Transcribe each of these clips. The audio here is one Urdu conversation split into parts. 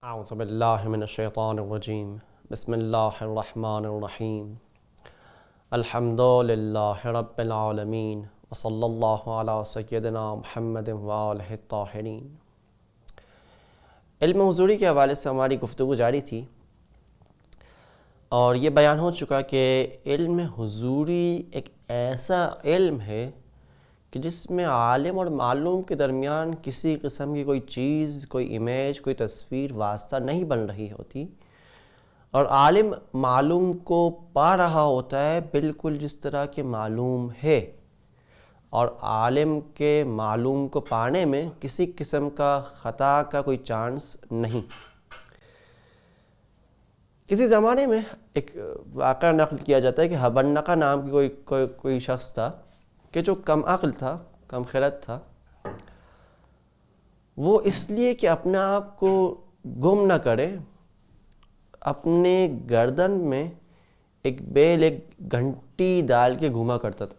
اعوذ باللہ من الشیطان الرجیم بسم اللہ الرحمن الرحیم الحمد للہ رب العالمین وصلی اللہ علی سیدنا محمد وآلہ الطاہرین۔ علم حضوری کے حوالے سے ہماری گفتگو جاری تھی اور یہ بیان ہو چکا کہ علم حضوری ایک ایسا علم ہے کہ جس میں عالم اور معلوم کے درمیان کسی قسم کی کوئی چیز، کوئی امیج، کوئی تصویر واسطہ نہیں بن رہی ہوتی، اور عالم معلوم کو پا رہا ہوتا ہے بالکل جس طرح کہ معلوم ہے، اور عالم کے معلوم کو پانے میں کسی قسم کا خطا کا کوئی چانس نہیں۔ کسی زمانے میں ایک واقعہ نقل کیا جاتا ہے کہ حبنقہ نام کی کوئی شخص تھا کہ جو کم عقل تھا، کم خرد تھا۔ وہ اس لیے کہ اپنے آپ کو گم نہ کرے، اپنے گردن میں ایک بیل، ایک گھنٹی ڈال کے گھوما کرتا تھا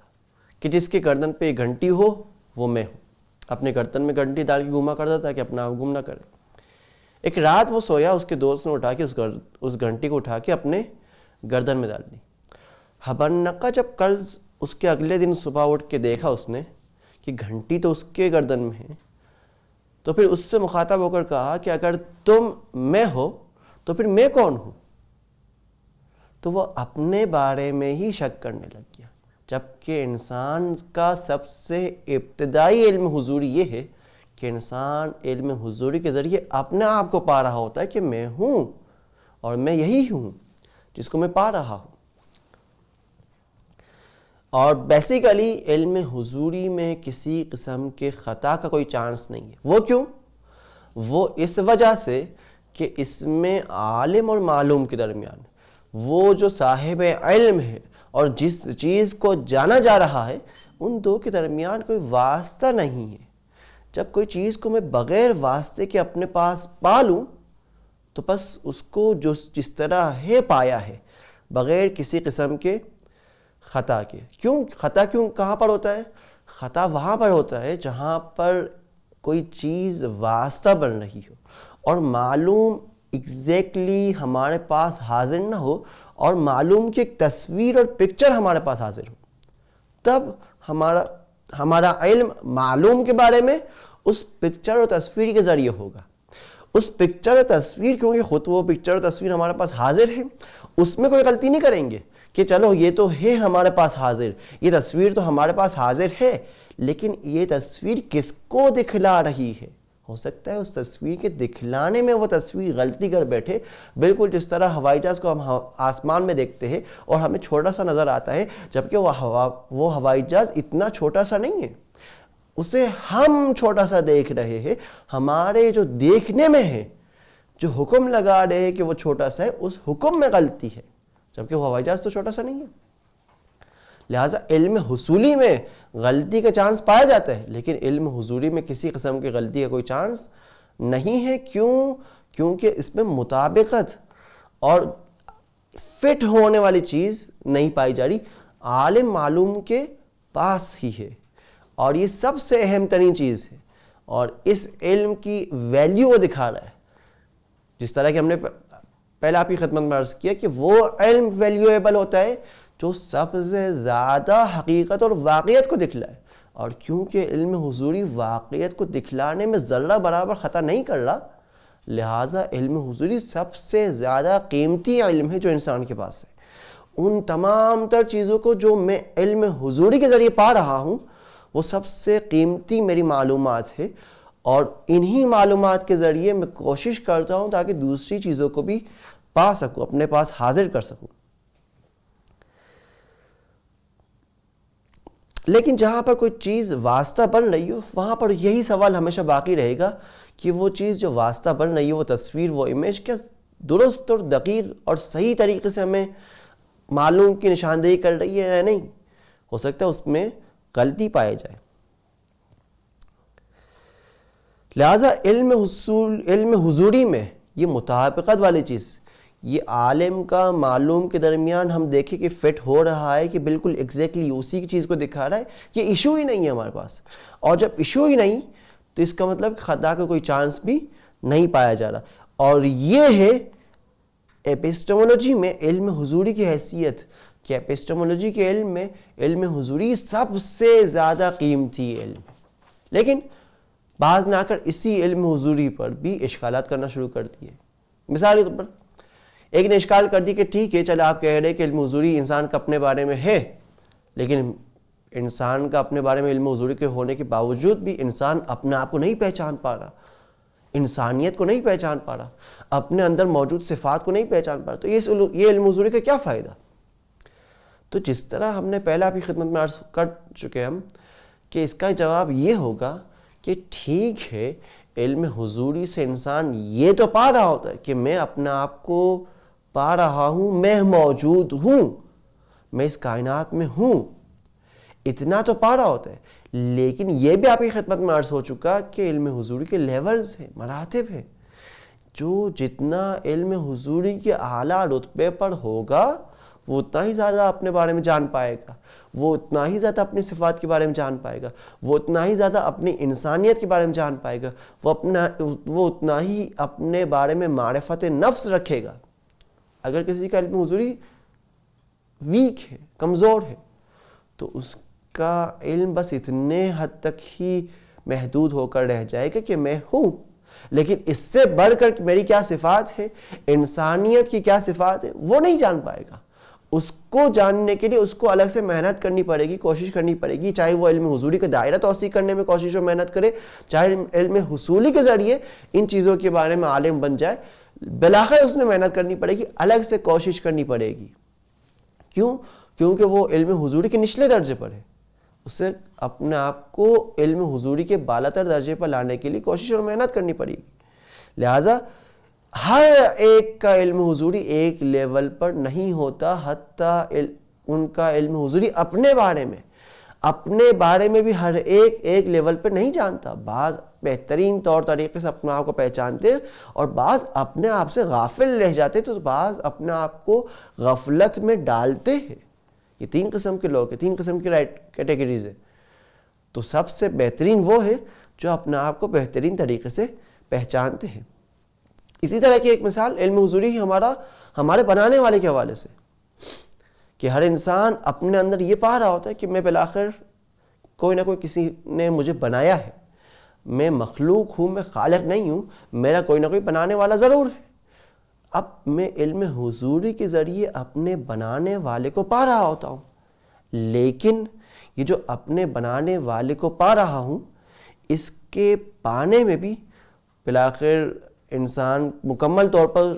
کہ جس کے گردن پہ ایک گھنٹی ہو وہ میں ہوں۔ اپنے گردن میں گھنٹی ڈال کے گھوما کرتا تھا کہ اپنا آپ گم نہ کرے۔ ایک رات وہ سویا، اس کے دوست نے اٹھا کے اس گھنٹی کو اٹھا کے اپنے گردن میں ڈال دی۔ حبنقہ جب کل اس کے اگلے دن صبح اٹھ کے دیکھا اس نے کہ گھنٹی تو اس کے گردن میں ہے، تو پھر اس سے مخاطب ہو کر کہا کہ اگر تم میں ہو تو پھر میں کون ہوں؟ تو وہ اپنے بارے میں ہی شک کرنے لگ گیا، جبکہ انسان کا سب سے ابتدائی علم حضوری یہ ہے کہ انسان علم حضوری کے ذریعے اپنے آپ کو پا رہا ہوتا ہے کہ میں ہوں اور میں یہی ہوں جس کو میں پا رہا ہوں۔ اور بیسیکلی علم حضوری میں کسی قسم کے خطا کا کوئی چانس نہیں ہے۔ وہ کیوں؟ وہ اس وجہ سے کہ اس میں عالم اور معلوم کے درمیان، وہ جو صاحب علم ہے اور جس چیز کو جانا جا رہا ہے، ان دو کے درمیان کوئی واسطہ نہیں ہے۔ جب کوئی چیز کو میں بغیر واسطے کے اپنے پاس پا لوں تو بس اس کو جس طرح ہے پایا ہے، بغیر کسی قسم کے خطا کے۔ خطا کہاں پر ہوتا ہے؟ خطا وہاں پر ہوتا ہے جہاں پر کوئی چیز واسطہ بن رہی ہو اور معلوم ایگزیکٹلی ہمارے پاس حاضر نہ ہو، اور معلوم کی ایک تصویر اور پکچر ہمارے پاس حاضر ہو، تب ہمارا علم معلوم کے بارے میں اس پکچر اور تصویر کے ذریعے ہوگا۔ اس پکچر اور تصویر، کیونکہ خود وہ پکچر اور تصویر ہمارے پاس حاضر ہے، اس میں کوئی غلطی نہیں کریں گے کہ چلو یہ تو ہے ہمارے پاس حاضر، یہ تصویر تو ہمارے پاس حاضر ہے، لیکن یہ تصویر کس کو دکھلا رہی ہے؟ ہو سکتا ہے اس تصویر کے دکھلانے میں وہ تصویر غلطی کر بیٹھے، بالکل جس طرح ہوائی جہاز کو ہم آسمان میں دیکھتے ہیں اور ہمیں چھوٹا سا نظر آتا ہے، جبکہ وہ ہوائی جہاز اتنا چھوٹا سا نہیں ہے، اسے ہم چھوٹا سا دیکھ رہے ہیں۔ ہمارے جو دیکھنے میں ہے، جو حکم لگا رہے ہیں کہ وہ چھوٹا سا ہے، اس حکم میں غلطی ہے، جبکہ وہ ہوائی جہاز تو چھوٹا سا نہیں ہے۔ لہٰذا علم حصولی میں غلطی کا چانس پایا جاتا ہے، لیکن علم حضوری میں کسی قسم کی غلطی کا کوئی چانس نہیں ہے۔ کیونکہ اس میں مطابقت اور فٹ ہونے والی چیز نہیں پائی جا رہی، عالم معلوم کے پاس ہی ہے، اور یہ سب سے اہم ترین چیز ہے، اور اس علم کی ویلیو وہ دکھا رہا ہے۔ جس طرح کہ ہم نے پہلے آپ کی خدمت میں عرض کیا کہ وہ علم ویلیویبل ہوتا ہے جو سب سے زیادہ حقیقت اور واقعیت کو دکھلائے، اور کیونکہ علم حضوری واقعیت کو دکھلانے میں ذرہ برابر خطا نہیں کر رہا، لہٰذا علم حضوری سب سے زیادہ قیمتی علم ہے جو انسان کے پاس ہے۔ ان تمام تر چیزوں کو جو میں علم حضوری کے ذریعے پا رہا ہوں، وہ سب سے قیمتی میری معلومات ہے، اور انہی معلومات کے ذریعے میں کوشش کرتا ہوں تاکہ دوسری چیزوں کو بھی پا سکوں، اپنے پاس حاضر کر سکوں۔ لیکن جہاں پر کوئی چیز واسطہ بن رہی ہو، وہاں پر یہی سوال ہمیشہ باقی رہے گا کہ وہ چیز جو واسطہ بن رہی ہے، وہ تصویر، وہ امیج، کیا درست اور دقیق اور صحیح طریقے سے ہمیں معلوم کی نشاندہی کر رہی ہے یا نہیں؟ ہو سکتا ہے اس میں غلطی پائے جائے۔ لہٰذا علم حضوری میں یہ مطابقت والی چیز، یہ عالم کا معلوم کے درمیان ہم دیکھیں کہ فٹ ہو رہا ہے، کہ بالکل ایگزیکٹلی اسی کی چیز کو دکھا رہا ہے، یہ ایشو ہی نہیں ہے ہمارے پاس۔ اور جب ایشو ہی نہیں تو اس کا مطلب خطا کا کوئی چانس بھی نہیں پایا جا رہا۔ اور یہ ہے ایپسٹمولوجی میں علم حضوری کی حیثیت، کہ ایپسٹمولوجی کے علم میں علم حضوری سب سے زیادہ قیمتی علم ہے. لیکن بعض نے آ کر اسی علم حضوری پر بھی اشکالات کرنا شروع کر دیے. مثال کے طور پر ایک نے اشکال کر دی کہ ٹھیک ہے چل آپ کہہ رہے کہ علم حضوری انسان کا اپنے بارے میں ہے، لیکن انسان کا اپنے بارے میں علم حضوری کے ہونے کے باوجود بھی انسان اپنے آپ کو نہیں پہچان پا رہا، انسانیت کو نہیں پہچان پا رہا، اپنے اندر موجود صفات کو نہیں پہچان پا رہا، تو یہ علم حضوری کا کیا فائدہ؟ تو جس طرح ہم نے پہلا بھی خدمت میں عرض کر چکے ہم کہ اس کا جواب یہ ہوگا کہ ٹھیک ہے علم حضوری سے انسان یہ تو پا رہا ہوتا ہے کہ میں اپنے آپ کو پا رہا ہوں، میں موجود ہوں، میں اس کائنات میں ہوں، اتنا تو پا رہا ہوتا ہے. لیکن یہ بھی آپ کی خدمت میں عرض ہو چکا کہ علم حضوری کے لیولز ہیں، مراتب ہیں. جو جتنا علم حضوری کے اعلیٰ رتبے پر ہوگا وہ اتنا ہی زیادہ اپنے بارے میں جان پائے گا، وہ اتنا ہی زیادہ اپنی صفات کے بارے میں جان پائے گا، وہ اتنا ہی زیادہ اپنی انسانیت کے بارے میں جان پائے گا، وہ اتنا ہی اپنے بارے میں معرفت نفس رکھے گا. اگر کسی کا علم حضوری ویک ہے، کمزور ہے، تو اس کا علم بس اتنے حد تک ہی محدود ہو کر رہ جائے گا کہ میں ہوں، لیکن اس سے بڑھ کر میری کیا صفات ہے، انسانیت کی کیا صفات ہے، وہ نہیں جان پائے گا. اس کو جاننے کے لیے اس کو الگ سے محنت کرنی پڑے گی، کوشش کرنی پڑے گی، چاہے وہ علم حضوری کا دائرہ توسیع کرنے میں کوشش و محنت کرے، چاہے علم حصولی کے ذریعے ان چیزوں کے بارے میں عالم بن جائے، بالآخر اس نے محنت کرنی پڑے گی، الگ سے کوشش کرنی پڑے گی. کیوں؟ کیونکہ وہ علم حضوری کے نچلے درجے پر ہے، اسے اپنے آپ کو علم حضوری کے بالاتر درجے پر لانے کے لیے کوشش اور محنت کرنی پڑے گی. لہٰذا ہر ایک کا علم حضوری ایک لیول پر نہیں ہوتا، حتیٰ ان کا علم حضوری اپنے بارے میں بھی ہر ایک لیول پر نہیں جانتا. بعض بہترین طور طریقے سے اپنے آپ کو پہچانتے ہیں اور بعض اپنے آپ سے غافل رہ جاتے، تو بعض اپنے آپ کو غفلت میں ڈالتے ہیں. یہ 3 قسم کے لوگ ہیں، 3 قسم کی کیٹیگریز ہیں. تو سب سے بہترین وہ ہے جو اپنے آپ کو بہترین طریقے سے پہچانتے ہیں. اسی طرح کی ایک مثال علم حضوری ہی ہمارے بنانے والے کے حوالے سے، کہ ہر انسان اپنے اندر یہ پا رہا ہوتا ہے کہ میں بالآخر کوئی نہ کوئی کسی نے مجھے بنایا ہے، میں مخلوق ہوں، میں خالق نہیں ہوں، میرا کوئی نہ کوئی بنانے والا ضرور ہے. اب میں علم حضوری کے ذریعے اپنے بنانے والے کو پا رہا ہوتا ہوں، لیکن یہ جو اپنے بنانے والے کو پا رہا ہوں، اس کے پانے میں بھی بالآخر انسان مکمل طور پر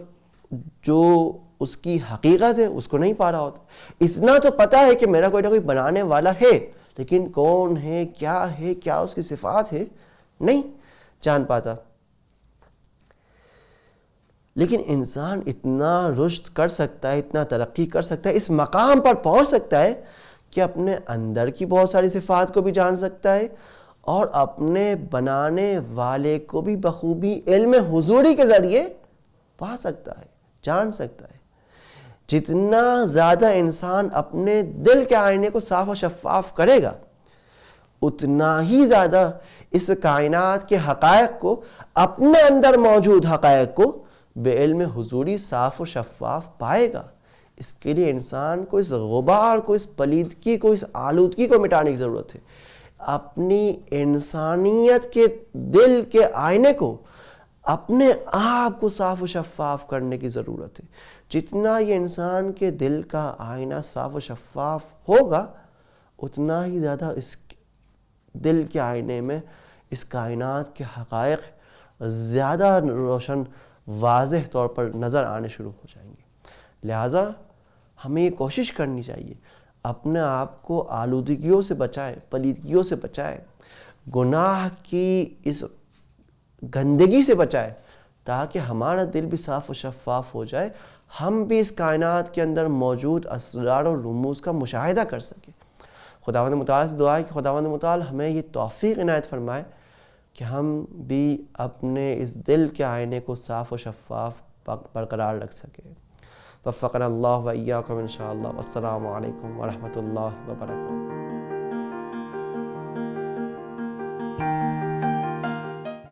جو اس کی حقیقت ہے اس کو نہیں پا رہا ہوتا. اتنا تو پتا ہے کہ میرا کوئی نہ کوئی بنانے والا ہے، لیکن کون ہے، کیا اس کی صفات ہے، نہیں جان پاتا. لیکن انسان اتنا رشد کر سکتا ہے، اتنا ترقی کر سکتا ہے، اس مقام پر پہنچ سکتا ہے کہ اپنے اندر کی بہت ساری صفات کو بھی جان سکتا ہے اور اپنے بنانے والے کو بھی بخوبی علم حضوری کے ذریعے پا سکتا ہے، جان سکتا ہے. جتنا زیادہ انسان اپنے دل کے آئینے کو صاف و شفاف کرے گا، اتنا ہی زیادہ اس کائنات کے حقائق کو، اپنے اندر موجود حقائق کو بے علم حضوری صاف و شفاف پائے گا. اس کے لیے انسان کو اس غبار کو، اس پلیدگی کو، اس آلودگی کو مٹانے کی ضرورت ہے. اپنی انسانیت کے دل کے آئینے کو، اپنے آپ کو صاف و شفاف کرنے کی ضرورت ہے. جتنا یہ انسان کے دل کا آئینہ صاف و شفاف ہوگا، اتنا ہی زیادہ اس دل کے آئینے میں اس کائنات کے حقائق زیادہ روشن، واضح طور پر نظر آنے شروع ہو جائیں گے. لہٰذا ہمیں یہ کوشش کرنی چاہیے اپنے آپ کو آلودگیوں سے بچائے، پلیدگیوں سے بچائے، گناہ کی اس گندگی سے بچائے، تاکہ ہمارا دل بھی صاف و شفاف ہو جائے، ہم بھی اس کائنات کے اندر موجود اسرار و رموز کا مشاہدہ کر سکیں. خداوند متعال سے دعا ہے کہ خداوند متعال ہمیں یہ توفیق عنایت فرمائے کہ ہم بھی اپنے اس دل کے آئینے کو صاف و شفاف برقرار رکھ سکیں. وفقنا اللہ و ایاکم انشاءاللہ. والسلام علیکم ورحمۃ اللہ وبرکاتہ.